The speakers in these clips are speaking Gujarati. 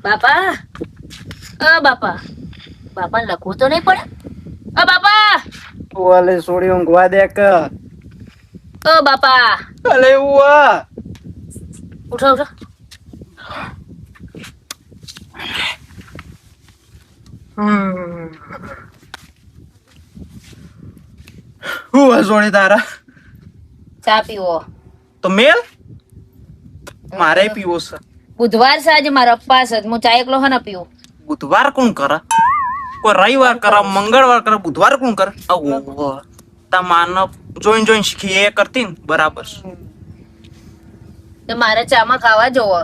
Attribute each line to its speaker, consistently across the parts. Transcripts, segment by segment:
Speaker 1: બાપા, બાપા, બાપા લખવું તો નહીં પડે. બાપા,
Speaker 2: ઓલે સોડી ઊંઘવા દે કે.
Speaker 1: બાપા,
Speaker 2: અલે ઉવા
Speaker 1: ઉઠો ઉઠો.
Speaker 2: હું સોડી તારા
Speaker 1: ચા પીવો.
Speaker 2: તો મેલ મારે પીવો છે.
Speaker 1: બુધવાર છે આજે, મારો અપ્પા છે. હું ચા એકલો હા પીવું.
Speaker 2: બુધવાર કોણ કરે? કોઈ રવિવાર કરે, મંગળવાર કરે, બુધવાર કોણ કરે? આવું તમાન જોઈન શીખી એ કરતી ને બરાબર.
Speaker 1: તો મારે ચામાં ખાવા જોવો.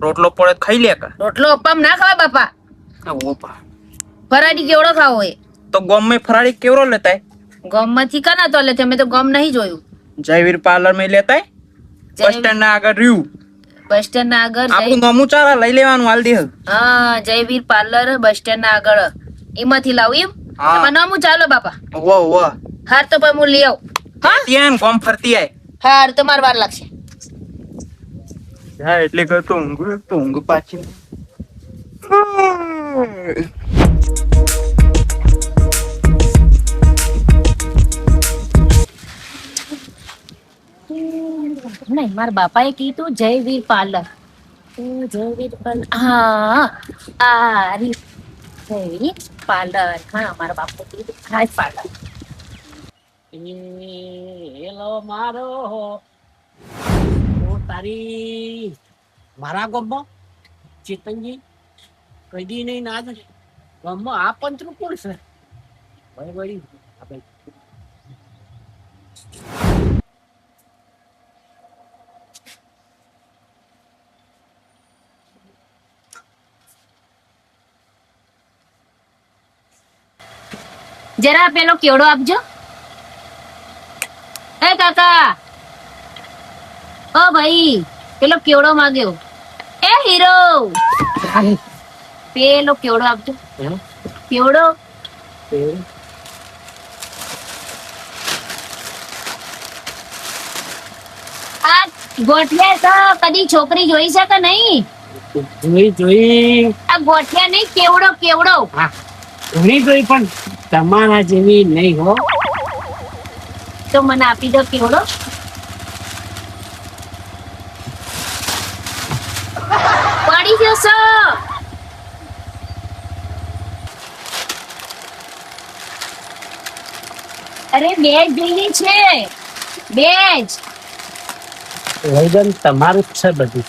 Speaker 2: રોટલો પડે ખાઈ લે કે.
Speaker 1: રોટલો અપ્પામાં ના ખાવા બાપા.
Speaker 2: ઓપા
Speaker 1: ફરાડી કેવડો ખાવો એ?
Speaker 2: તો ગોમ में ફરાળી કેવરો લેતા है?
Speaker 1: ગમ માંથી કના તો લે, અમે તો ગમ નહીં જોયું.
Speaker 2: જયવીર પાર્લર में લેતા है. બસ સ્ટેન્ડ ના આગળ રહ્યું.
Speaker 1: બસ સ્ટેન્ડ ના આગળ
Speaker 2: આપણું નમું ચારા લઈ લેવાનું હાલ દે.
Speaker 1: હા, જયવીર પાર્લર બસ સ્ટેન્ડ ના આગળ એમાંથી લાવું એમ. એમાં નમું ચાલો બાપા.
Speaker 2: વાહ
Speaker 1: હાર તો ભાઈ હું લઈ આવું. હા
Speaker 2: ત્યાં ગોમ ફરતી આય.
Speaker 1: હાર તો માર વાર લાગશે.
Speaker 2: હા એટલે કે તો ઊંઘ પાછી.
Speaker 1: નહીં, મારા બાપાએ કીધું જયવીર પાર્લર. જયવીર પાર્લર, હા આ જયવીર પાર્લર. હા, મારા બાપુ કીધું હા પાર્લર.
Speaker 3: હેલો મારો તારી મારા ગામમાં ચેતનજી કદી નહીં ના જ ગામમાં આ પંચરું કોણ છે? ભાઈ વળી આપણે
Speaker 1: જરા પેલો કેવડો આપજો. એ કાકા, ઓ ભાઈ, પેલો કેવડો માંગ્યો. એ હીરો, પેલો કેવડો આપજો. કેવડો આ ગોઠિયા તો કદી છોકરી જોઈ છે કે નહીં?
Speaker 3: જોઈ
Speaker 1: આ ગોઠિયા નહીં, કેવડો કેવડો.
Speaker 3: હા જોઈ પણ તમારા જેવી નહીં હો.
Speaker 1: તો મને આપી દો કેવડો. પડી જશો. અરે બેજ જોઈએ છે, બેજ.
Speaker 3: લઈ તમારું જ છે બધું.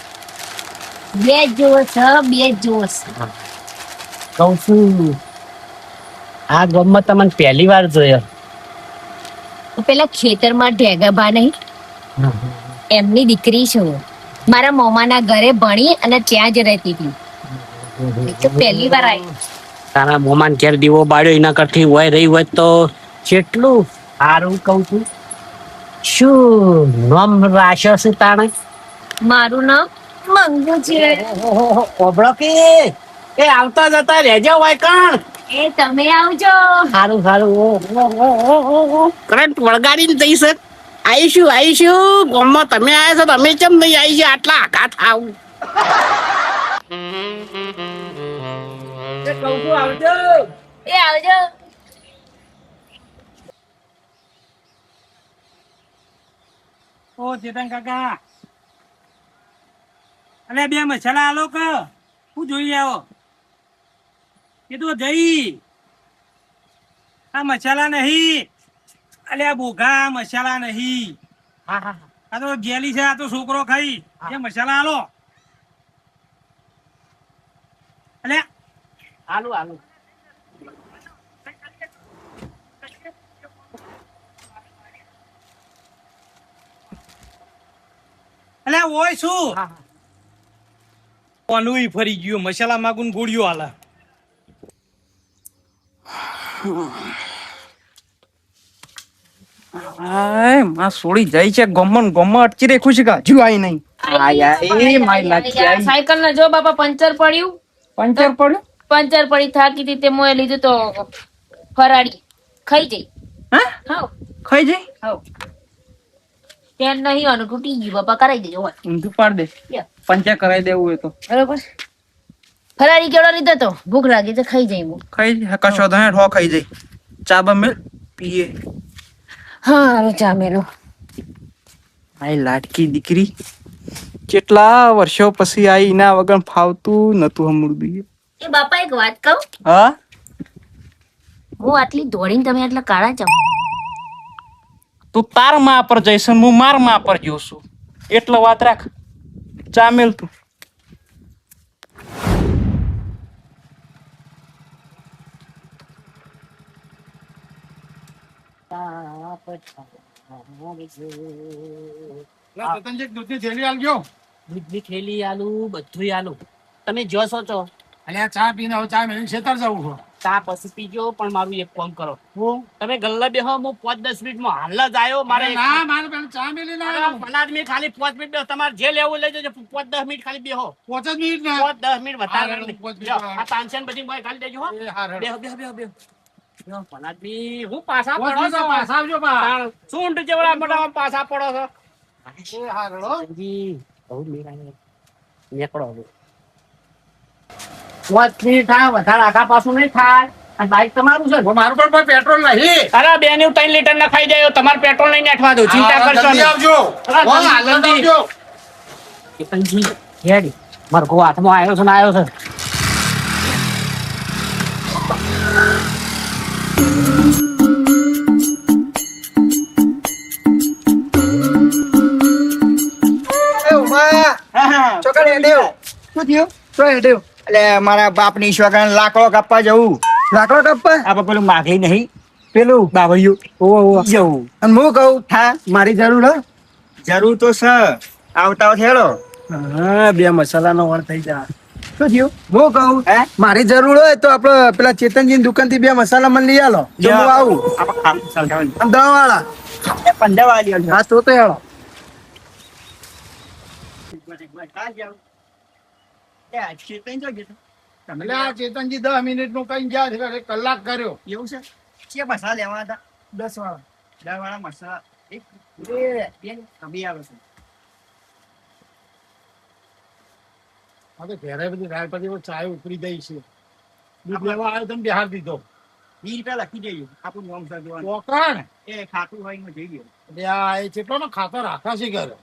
Speaker 1: બેજ જોવો છે, બેજ જોવો છે.
Speaker 3: કહું છું આ ગામમાં તમને પહેલી વાર જોયો.
Speaker 1: પેલા ખેતરમાં ઢેગાભા નહીં, એમની દીકરી છું. મારા મોમાના ઘરે ભણી અને ત્યાં જ રહેતી હતી. તો પહેલી વાર આવી.
Speaker 3: તારા મોમાન ઘેર દીવો બાળ્યો એના કરતી હોય રહી હોય તો કેટલું સારું. કહું છું શું નામ રાખ્યો છે તાણે?
Speaker 1: મારું નામ મંગુ છે.
Speaker 3: ઓબળો કે એ આવતા જતા રહેજો હોય કણ.
Speaker 1: એ તમે આવજો.
Speaker 3: સારું સારું કરંટ વળગાડીને જઈશ. આવીશું ગામમાં તમે આવ્યા છો તમે કેમ નહીં આવી છે? આટલા આઘાત આવું કહું છું આવજો.
Speaker 1: એ આવજો.
Speaker 4: ઓ ચેતન કાકા, અલે બે મસાલા આલો કે હું જોઈ આવો. કીધું જઈ આ મસાલા નહીં, અલે આ બોઘા મસાલા નહીં. આ તો ગેલી છે, આ તો છોકરો ખાઈ. એ મસાલા આલો. અલે
Speaker 3: હાલું
Speaker 4: અલે ઓય શું કોનું ફરી ગયો? મસાલા માગું ગોળીઓ હાલા.
Speaker 2: આય માં સોડી જાય છે ગમન અટકી રે ખુશી કા હજુ આઈ નહીં. આયા એ માય લાગી આઈ.
Speaker 1: સાયકલ ના જો બાપા પંચર પડ્યું. પંચર પડી થાકી હતી તે મોએ લીધું તો ફરાડી ખાઈ જઈ. હા
Speaker 2: ખાઈ જઈ.
Speaker 1: હા તેલ નહીં આનું તૂટી ગયું બાપા, કરાઈ દેજો.
Speaker 2: ઊંધું પાડ દે, પંચર કરાઈ દેવું હોય તો.
Speaker 1: બરોબર. ફરારી કેવડો લીધો તો ભૂખ લાગી તો ખાઈ જઈ હું.
Speaker 2: ખાઈ લે કશો તો હેઠ હો ખાઈ જઈ ચા બા મેલ પીએ.
Speaker 1: હા ચા મેલો.
Speaker 2: આઈ લાડકી દીકરી કેટલા વર્ષો પછી આઈ એના વગર ફાવતું નતું હમુરદું.
Speaker 1: એ બાપા એક વાત કહું,
Speaker 2: હા
Speaker 1: હું આટલી દોડીને તમે આટલા કાળા ચમ.
Speaker 2: તું તાર માં પર જઈશ ને હું માર માં પર જઉં છું એટલે વાત રાખ. ચા મેલ તું.
Speaker 3: દૂધની થેલી આલુ બધું આલુ. તમે જો છો છો
Speaker 5: અલ્યા ચા પીને હવે ચા મેળવીને ખેતર જવું છે.
Speaker 3: ચા પછી પીજો, પણ મારું એક કામ કરો. તમે ગલ્લા બેહો, હું 5-10 મિનિટમાં હાલ જ આવ્યો. મારે
Speaker 5: ના મારે પેલા ચા મેળીને આવ્યો.
Speaker 3: પલાદ મેં ખાલી 5 મિનિટ બેહો. તમારે જે લેવું લઈ જજો. 5-10 મિનિટ ખાલી બેહો.
Speaker 5: 5 જ મિનિટ ને
Speaker 3: 5-10 મિનિટ વધારે
Speaker 5: હારું,
Speaker 3: નહીં.
Speaker 5: 5 મિનિટ
Speaker 3: જો,
Speaker 5: હારું.
Speaker 3: આ તાનસેન બધી બોય ખાલી દેજો હો.
Speaker 5: એ હારું.
Speaker 3: બેહો બેહો બેહો બેહો. જો, પલાદ બી હું પાછા
Speaker 5: 5
Speaker 3: પડો
Speaker 5: મિનિટ
Speaker 3: છો.
Speaker 5: પાછા આવજો બા.
Speaker 3: સૂંઢ જેવડા મોટા પાછા પડો છો.
Speaker 5: એ હારું હો.
Speaker 3: જી, બહુ મેળાને નીકળો હવે. 5 મિનિટ થાય, વધારે આગા પાછું નહીં થાય. અને બાઈક તમારું છે.
Speaker 5: હવે મારું પણ કોઈ પેટ્રોલ નહીં.
Speaker 3: અરે 2 ની 3 લીટર ના ખાઈ જાય, તમારે પેટ્રોલ નહીં નાખવા દો. ચિંતા
Speaker 5: હા,
Speaker 3: કરશો
Speaker 5: જલ્દી
Speaker 3: નહીં.
Speaker 5: આવજો.
Speaker 3: અરે,
Speaker 5: હો,
Speaker 3: જલ્દી,
Speaker 5: હાલત
Speaker 3: જલ્દી.
Speaker 5: આવજો.
Speaker 3: કેતનજી, હેડી. મારો ગો હાથમાં આવ્યો છે ને આવ્યો છે.
Speaker 6: મારા બાપ ની ઈશ્વર લાકડો કાપવા જવું. લાકડો કાપવા આપડે પેલું માગલી નહીં પેલું બાવળિયું જવું. અને હું કહું હા મારી જરૂર હે જરૂર તો છે આવતા થયેલો.
Speaker 5: હા, 2 મસાલાનો વણ થઈ જાય.
Speaker 6: શું થયું હું કહું હે
Speaker 5: મારી જરૂર હોય તો આપડે પેલા ચેતનજી ની દુકાન થી 2 મસાલા મને લઈ આલો. જો હું આવું આમ દવા વાળા.
Speaker 6: 15 વાળી
Speaker 5: હા તો હેળો. એટલે આ ચેતનજી 10 મિનિટ નું કઈ ગયા છે, એક કલાક કર્યો.
Speaker 6: એવું છે કે મસાલા લેવા હતા
Speaker 5: 10 વાળા
Speaker 6: 10 વાળા મસાલા એક બે આવે છે.
Speaker 5: હા તો ઘેરે બધી રાત પછી ચાય ઉતરી ગઈ છે. દૂધ લેવા આવ્યો તો બિહાર દીધો.
Speaker 6: 20 રૂપિયા લખી દઈએ આપણું નામ સર
Speaker 5: ચોકણ
Speaker 6: એ ખાતું હોય ને જઈએ.
Speaker 5: એટલે આ એ કેટલો નો ખાતર રાખા છે ઘરે.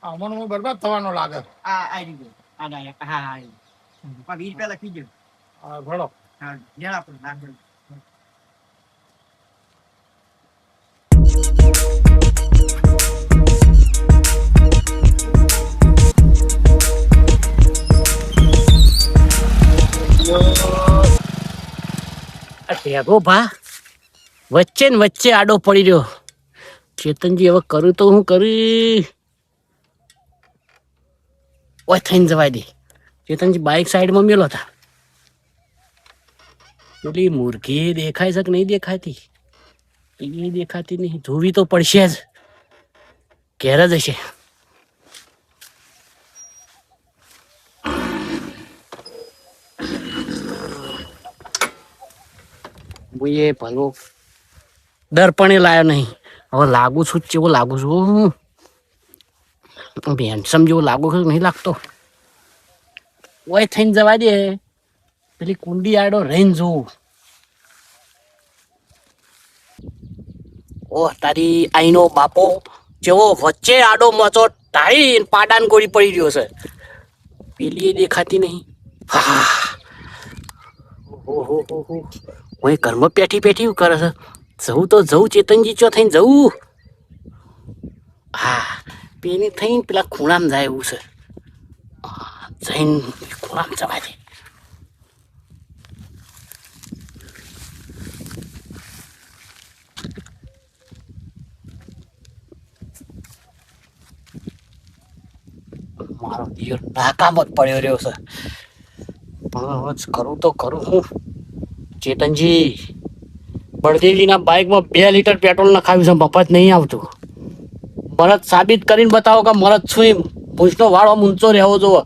Speaker 5: અમનો બરબાદ થવાનો લાગે.
Speaker 6: આ આવી ગયો હા હા પણ 20 રૂપિયા લખી દે.
Speaker 5: હા ભણો.
Speaker 6: હા જ્યાં આપણે નાખ દે.
Speaker 3: ભેગો ભા વચ્ચે ને વચ્ચે આડો પડી રહ્યો. ચેતનજી હવે કરું તો હું કરી ઓય થઈને જવાય દે. ચેતનજી બાઇક સાઈડમાં મેલો હતા. પેલી મુરઘી દેખાય છે કે નહીં દેખાતી? એ દેખાતી નહીં. જોવી તો પડશે જ. ઘેર જ હશે. એ ભલો દર્પણે લાયો નહીં. હવે લાગુ છું કેવો લાગુ છું? હેન્ડસમ જેવો લાગુ છું નહીં લાગતો. ઓય થઈને જવા દે. પેલી કુંડી આડો રહીને જોવું. ઓહ તારી આઈનો બાપો જેવો વચ્ચે આડો મચો ટાળી પાડાન ગોળી પડી રહ્યો છે. પેલી દેખાતી નહીં. હા ઓહો હું ઘરમાં પેઠી પેઠી કરે છે. જવું તો જવું ચેતનજી ચો થઈને જવું. હા પેલી થઈને પેલા ખૂણામાં જાય એવું છે. જઈને ખૂણામાં જવા દે. મારો દિયર નાકામ જ પડ્યો રહ્યો છે. પણ હવે કરું તો કરું હું. ચેતનજી બળદેવજીના બાઇકમાં 2 લીટર પેટ્રોલ નખાવ્યું છે. મફત નહીં આવતું. મરદ સાબિત કરીને બતાવો કે મરદ છું એમ. ભૂસનો વાળો ઊંચો રહેવો જોવો.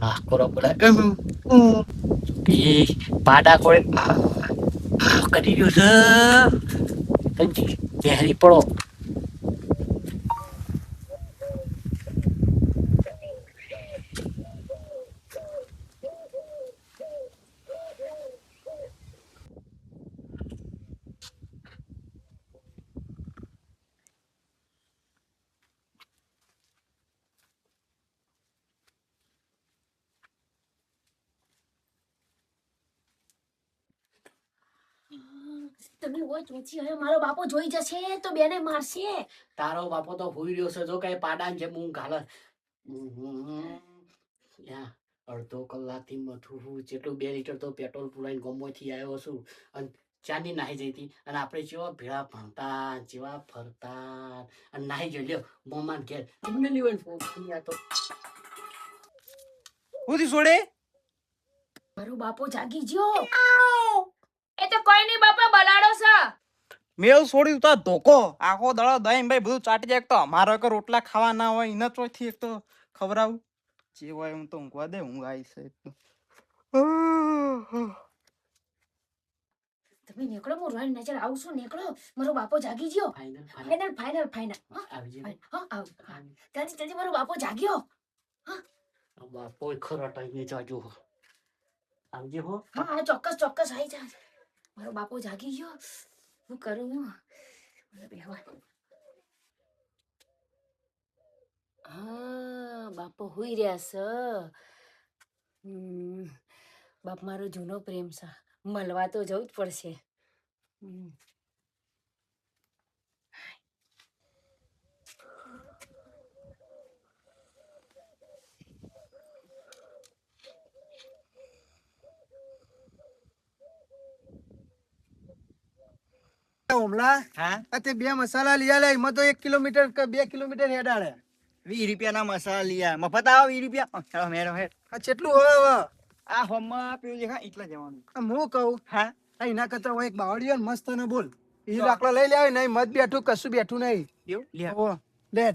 Speaker 3: હા બરોબર પાડા કોળે કરી રહ્યો છે. ચેતનજી પહેરી પડો.
Speaker 1: તમે ઓય ચોચી હવે મારો બાપો જોઈ જશે તો બેને મારશે.
Speaker 3: તારો બાપો તો હુઈ રહ્યો છે જો કઈ પાડાન છે હું ઘાલે યા અડધો કલાકથી મથું હું જેટલું 2 લીટર તો પેટ્રોલ પુરાઈને ગોમોથી આવ્યો છું અને ચાંદી નાહી જઈ હતી અને આપણે જેવા ભેળા ભણતા જેવા ફરતા અને નાહી જઈ લ્યો મોમાન ઘેર તમને નહીં હોય ને તો
Speaker 2: હું થી છોડે
Speaker 1: મારો બાપો જાગી ગયો. એ તો કોઈ નહીં બાપા બલાડો છે.
Speaker 2: મેળ છોડી તો ધોકો આખો દડો દહીં ભાઈ બધું ચાટી જાય એક તો અમારો કે રોટલા ખાવા ના હોય એના ચોથી એક તો ખવડાવું જે હોય હું તો ઊંઘવા દે ઊંઘ આવી છે એક તો.
Speaker 1: તમે નીકળો હું રોઈ નજર આવું છું નીકળો મારો બાપો જાગી ગયો.
Speaker 3: ફાઇનલ
Speaker 1: ફાઇનલ ફાઇનલ ફાઇનલ
Speaker 3: આવી જાય
Speaker 1: હા આવ જલ્દી જલ્દી મારો બાપો જાગ્યો.
Speaker 3: બાપો ખરા ટાઈમે જાજો આવજે હો
Speaker 1: હા હા ચોક્કસ ચોક્કસ આવી જા. મારો બાપો જાગી ગયો. હું કરું હું મને બેહવા. હા બાપો હુઈ રહ્યા છે. બાપ મારો જૂનો પ્રેમ છે મળવા તો જવું જ પડશે.
Speaker 5: ઓમલા
Speaker 6: હા
Speaker 5: આ તે 2 મસાલા લઈ આલે એમાં તો 1 કિલોમીટર કે 2 કિલોમીટર હેડાડે.
Speaker 6: 20 રૂપિયાના મસાલા લીયા મફત આવો 20 રૂપિયા ચાલો મેરો હેડ
Speaker 5: આ કેટલું હવે હવે
Speaker 6: આ હોમમાં પેલું દેખા એટલા જવાનું
Speaker 5: આમ હું કહું
Speaker 6: હા
Speaker 5: આ એના કરતા હોય એક બાવળીયો ને મસ્ત ને બોલ એ લાકડો લઈ લે નહીં મત બેઠું કશું બેઠું નહીં.
Speaker 6: એવું લે
Speaker 5: ઓ લે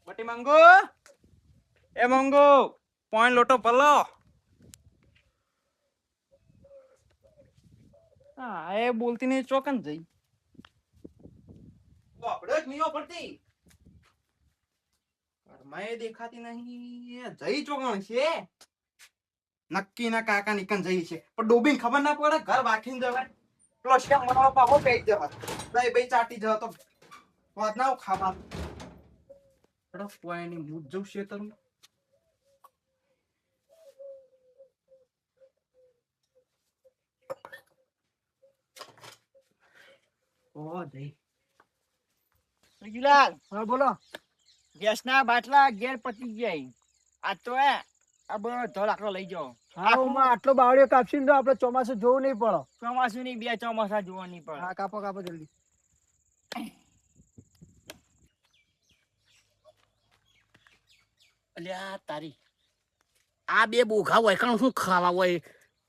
Speaker 2: બટી મંગો એ મંગો પોઈન્ટ લોટો પલ્લો હા એ બોલતી નહીં ચોકન જઈ આપણે જ નહીં પડતી ઘરમાં એ દેખાતી નહીં એ જઈ ચોકણ છે નક્કી ના કાકા નીકન જઈ છે પણ ડોબીને ખબર ના પડે ઘર વાખીને જવાય પેલો શ્યામ મનાવો પાહો પેઈ જવા દઈ બે ચાટી જવા તો વાત ના ખાવા પોઈની મૂજ જવું છે તરું ઓ દઈ
Speaker 6: બીજુલાલ
Speaker 5: હા બોલો
Speaker 6: ગેસના બાટલા ઘેર પતી જાય આ તો આ બધો લાકડો લઈ જાઓ
Speaker 5: હા ઓમાં આટલો બાવળીયો કાપશી ને તો આપણે ચોમાસું જોવું નહીં પડે.
Speaker 6: ચોમાસું ની 2 ચોમાસા જોવાની પડે
Speaker 5: હા કાપો કાપો જલ્દી.
Speaker 3: અલ્યા તારી આ 2 બોઘા હોય કણ શું ખાવા હોય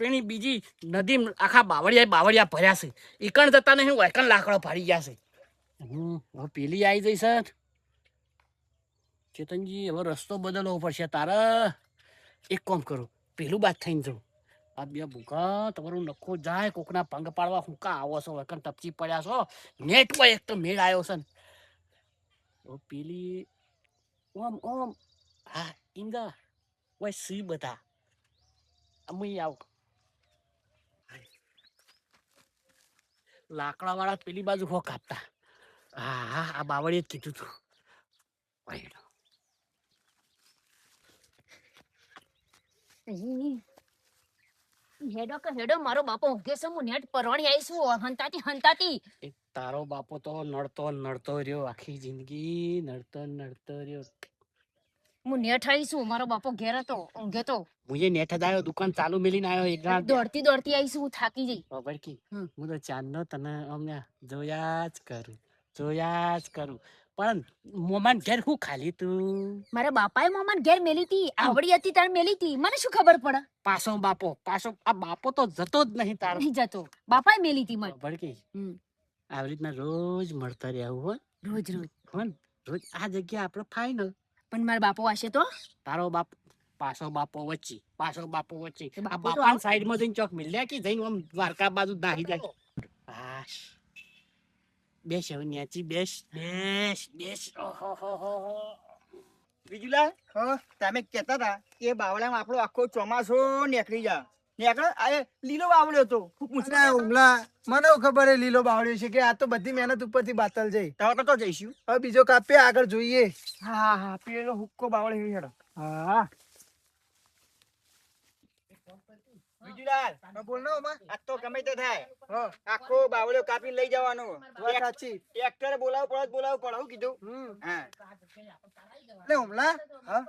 Speaker 3: પેણી બીજી નદી આખા બાવળિયા ભર્યા છે ઈકણ જતા નહીં વૈકણ લાકડો ફાડી ગયા છે હવે પેલી આવી જઈ સર ચેતનજી હવે રસ્તો બદલવો પડશે તારે એક કામ કરો પેલું બાદ થઈને જાઉં આ 2 બોઘા તમારું નખો જાય કોકના ભંગ પાડવા હું કા આવો છો વૈકણ ટપચી પડ્યા છો નેટમાં એક તો મેળ આવ્યો છે ને હવે પેલી ઓમ ઓમ હા ઇન્દા ઓય સી બધા અમે આવ લાકડા વાળા પેલી બાજુ હો કાપતા હા હા આ બાવળીએ જ કીધું તું
Speaker 1: હેડો કે હેડો મારો બાપો ઊંઘે છે હું નેટ પરવાણી આવીશું હંતાતી હંતાતી.
Speaker 3: એક તારો બાપો તો નડતો રહ્યો આખી જિંદગી નડતો રહ્યો
Speaker 1: હું નેટ આવીશું મારો બાપો ઘેર હતો ઊંઘે તો
Speaker 3: મુજે નેઠ જ આવ્યો દુકાન ચાલુ મેલીને આવ્યો એક રાત
Speaker 1: દોડતી દોડતી આવીશું હું થાકી જઈ.
Speaker 3: ભડકી
Speaker 1: હમ.
Speaker 3: હું તો ચાંદનો તને અમને જોયા જ કરું પણ મોમાન ઘેર હું ખાલી તું
Speaker 1: મારા બાપાએ મામાને ઘેર મેલી હતી આવડી હતી તાર મેલી હતી મને શું ખબર પડે.
Speaker 3: પાછો આ બાપો તો જતો જ નહીં તારો
Speaker 1: નહીં જતો બાપાએ મેલી હતી મને.
Speaker 3: ભડકી
Speaker 1: હમ.
Speaker 3: આવી રીતના રોજ મળતા રહેવું હોય
Speaker 1: રોજ રોજ
Speaker 3: રોજ આ જગ્યા આપણે ફાઈનલ
Speaker 1: પણ મારા બાપો આશે તો
Speaker 3: તારો બાપ પાછો બાપો વચ્ચે આ
Speaker 1: બાપો તો
Speaker 3: બાપાની સાઈડમાં જઈને ચોક મિલ્યા કે જઈને આમ દ્વારકા બાજુ નાહી જાય હાશ બેસ હવે ન્યાચી બેસ ઓહોહોહો.
Speaker 6: બીજુલાલ
Speaker 5: હા
Speaker 6: તમે કહેતા હતા કે બાવળામાં આપણો આખો ચોમાસો નીકળી જા નીકળો આ લીલો વાવડ્યો હતો ખૂબ
Speaker 5: અને
Speaker 6: મુશ્કેલ
Speaker 5: ઉમલા મને એવું ખબર હે લીલો બાવળ્યો છે કે આ તો બધી મહેનત ઉપરથી બાતલ છે.
Speaker 6: તમે તો જઈશું.
Speaker 5: હવે બીજો કાપીએ આગળ જોઈએ.
Speaker 6: હા હા પેલો હુક્કો બાવળે હેડો. હા વિજુલાલ
Speaker 5: હા, બોલ ને ઓમાં.
Speaker 6: આ તો ગમે તે થાય
Speaker 5: હા,
Speaker 6: આખો બાવળો કાપી લઈ જવાનો.
Speaker 5: વાત સાચી.
Speaker 6: ટ્રેક્ટર બોલાવવું પડે હું કીધું. હા
Speaker 5: એટલે ઉમલા હા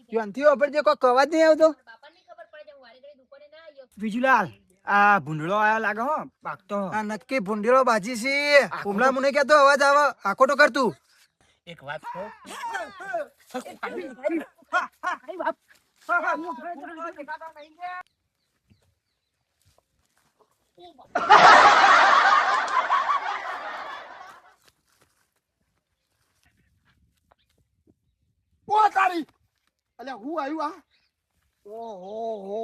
Speaker 5: ત્યાંથી વાપરજે કોઈ અવાજ નહીં આવતો.
Speaker 6: વિજુલાલ આ ભૂંડળો આયો લાગે હો પાકતો.
Speaker 5: આ નક્કી ભૂંડીળો બાજી છે. ઉમલા મને કહેતો અવાજ આવે આખો તો કરતું.
Speaker 3: એક વાત કહું
Speaker 5: ઓ તારી અલ્યા હું આવ્યું આ ઓહો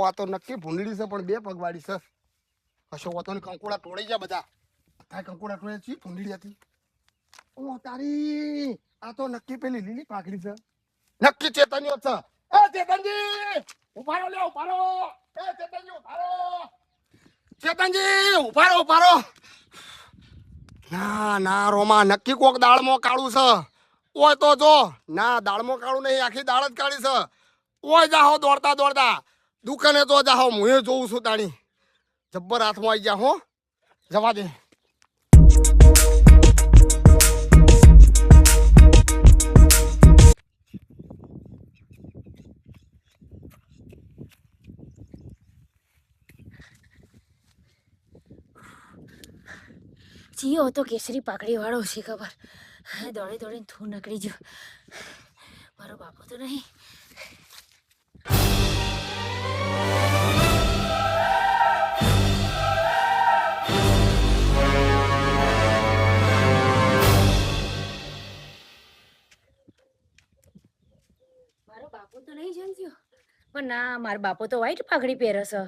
Speaker 5: આ તો નક્કી ભૂંડળી છે પણ બે પગવાડી છે. કશો વાતો ને કંકોડા તોડી જા બધા. થાય કંકોડા તોડે છે ભૂંડળી હતી. ઓ તારી આ તો નક્કી પેલી લીલી પાકડી છે. નક્કી ચેતનીઓ છે. એ ચેતનજી ઉભારો લે ઉભારો. એ ચેતનજી ઉભારો. ચેતનજી ઉભારો. ના ના રોમા નક્કી કોક દાળમાં કાળું છે. ઓય તો જો ના દાળમાં કાળું નહીં આખી દાળ જ કાળી છે. ઓય જાહો દોડતા દુકાને તો જાહો હું એ જોઉં છું તાણી જબ્બર હાથમાં આવી જા હો જવા દે.
Speaker 1: જીઓ તો કેસરી પાકડી વાળો છે ખબર. દોડે દોડીને થૂ નકળી ગયો. મારો બાપો તો નહીં. મારો બાપો તો નહીં જંજ્યો પણ ના મારો બાપો તો વ્હાઈટ પાઘડી પહેરે છે.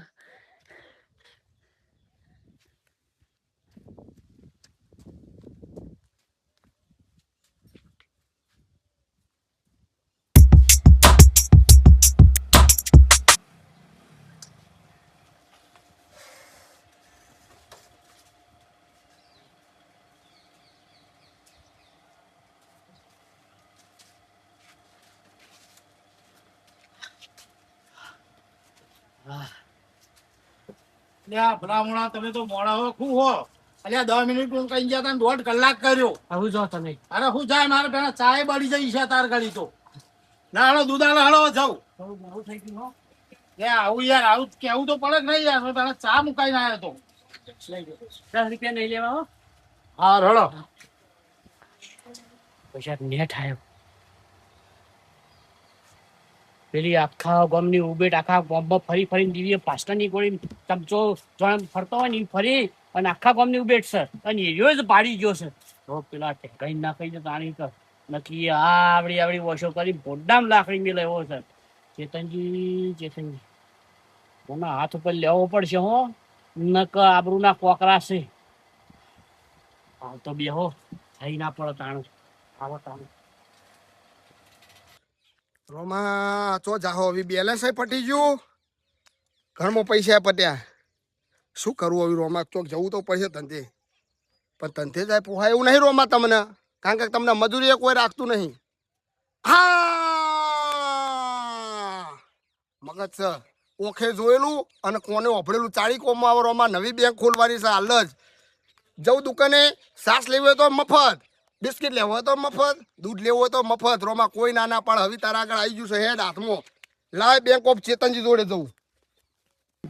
Speaker 3: અલ્યા ભલામણા તમે તો મોડા હો ખું હો. અલ્યા 10 મિનિટ હું કઈ ગયા તા 1.5 કલાક કર્યો. આવું જો તમે અરે હું જાય મારે પેલા ચાય બળી જઈ છે તાર ગળી તો. ના હળો દુધાળો હળો જાઉં થોડું મોડું થઈ ગયું હો. આવું યાર આવું કેવું તો પડે જ નહીં યાર. પેલા ચા મુકાઈને આવ્યો તો. ₹10 નહીં લેવા હો. હા હળો પૈસા નેટ આવ્યો. પેલી આખા ગામની ઉભેટ આખા ગામમાં ફરીને દીવીએ પાસ્ટાની ગોળી ચમચો જોડે ફરતો હોય ને ઈ ફરી અને આખા ગામની ઉભેટ છે અને એરિયો જ પાડી ગયો છે. તો પેલા કઈ ના કઈ તાણી કર નક્કી આવડી વોશો કરી ભોડામ લાકડી મેં લેવો છે. ચેતનજી કોના હાથ ઉપર લેવો પડશે હો નક આબરૂના કોકરા છે. હાલ તો બેહો થઈ ના પડે તાણું આવો તાણું.
Speaker 5: રોમા ચો જાહો હવે બેલેન્સ પટી ગયું. ઘરમાં પૈસા પટ્યા. શું કરવું હવે રોમા ચોક જવું તો પડશે ધંધે. પણ ધંધે જાય પોહાય એવું નહીં રોમા તમને. કારણ કે તમને મજૂરી કોઈ રાખતું નહીં. હા મગજ છે ઓખે જોયેલું અને કોને ઓભળેલું ચાળી કોમમાં આવે રોમા. નવી બેંક ખોલવાની છે હાલ જ. જવું દુકાને સાસ લેવી હોય તો મફત, બિસ્કિટ લેવો હોય તો મફત, દૂધ લેવું હોય તો મફત. રોમા કોઈ ના પાડે. હવે તારા આગળ આવી ગયું છે હેડ હાથમાં. લાય બેંક ઓફ ચેતનજી જોડે જવું.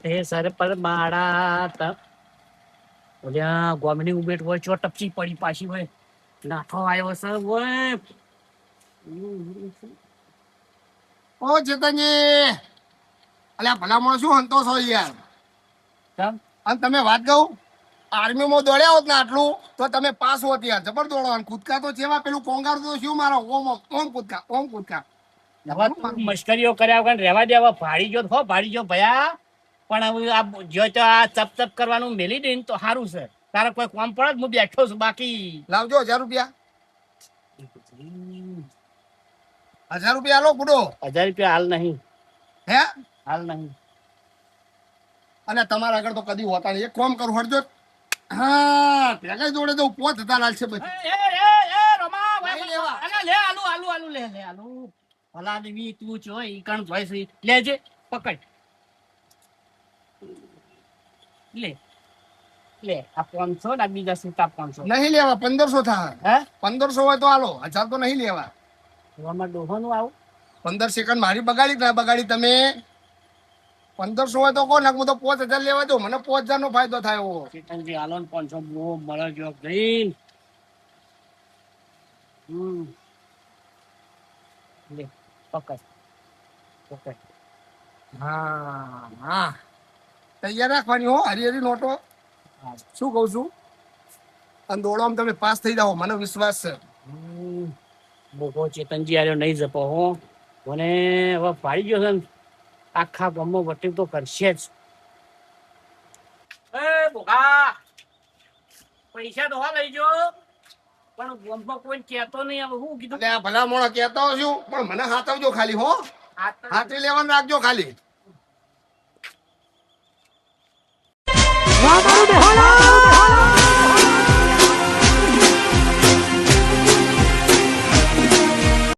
Speaker 3: તે સર પર મારા ઓલ્યા ગોમની ઉભેટ હોય ચો ટપચી પડી પાછી હોય નાથો આવ્યો સર હોય.
Speaker 5: ઓ ચેતનજી અલ્યા ભલામણ શું હંતો છો યાર. અને તમે વાત કહું આર્મીમાં દોડ્યા હોત ને આટલું તો તમે પાસ હોત યાર. જબર દોડવાનું. કૂદકા તો જેવા પેલું કોંગાર તો શું મારો ઓમ કૂદકા.
Speaker 3: મશ્કરીઓ કર્યા વગર રહેવા દેવા ભાડી ગયો હો ભાડી ગયો ભયા. પણ હવે આ જો તો આ ચપ કરવાનું મેલી દે તો સારું છે. તારે કોઈ કામ પડે હું બેઠો છું. બાકી
Speaker 5: લાવજો 1000 રૂપિયા. 1000 રૂપિયા આલો બુડો.
Speaker 3: 1000 રૂપિયા હાલ નહીં.
Speaker 5: હે
Speaker 3: હાલ નહીં.
Speaker 5: અને તમારા આગળ તો કદી હોતા નહીં. એક કામ કરું હળજો. હા ભેગા જોડે તો 5000 લાગશે પછી. નહીં લેવા.
Speaker 3: ભલા દેવી તું છો ઈ કણ જોઈ છે લેજે પકડ લે લે આ 500 ના બીજા સીતા 500
Speaker 5: નહીં લેવા. 1500 થાય.
Speaker 3: હે
Speaker 5: 1500 હોય તો હાલો. 1000 તો નહીં લેવા.
Speaker 3: એવામાં ડોહોનું આવું
Speaker 5: 15 સેકન્ડ મારી બગાડી ના બગાડી તમે. 1500 હોય તો કોણ હું તો 5000 લેવા દઉં. મને 5000 નો ફાયદો થાય એવો.
Speaker 3: ચેતનજી હાલો ને 500 બહુ મળે જો જઈન લે પકડ પકડ હા હા
Speaker 5: તૈયાર રાખવાની હો. હરી નોટો. શું કહું છું? અને દોડવામાં તમે પાસ થઈ જાઓ મને વિશ્વાસ છે.
Speaker 3: બોગો ચેતનજી આર્યો નહીં જપો હો મને હવે ફાડી ગયો છે ને આખા ગામમાં વટી તો કરશે જ એ બોગા પૈસા તો લઈ જો પણ ગામમાં કોઈ કહેતો નહીં હવે હું કીધું
Speaker 5: એટલે આ ભલા મોણા કહેતો છું પણ મને હાથવજો ખાલી હો. હાથી લેવાનું રાખજો ખાલી.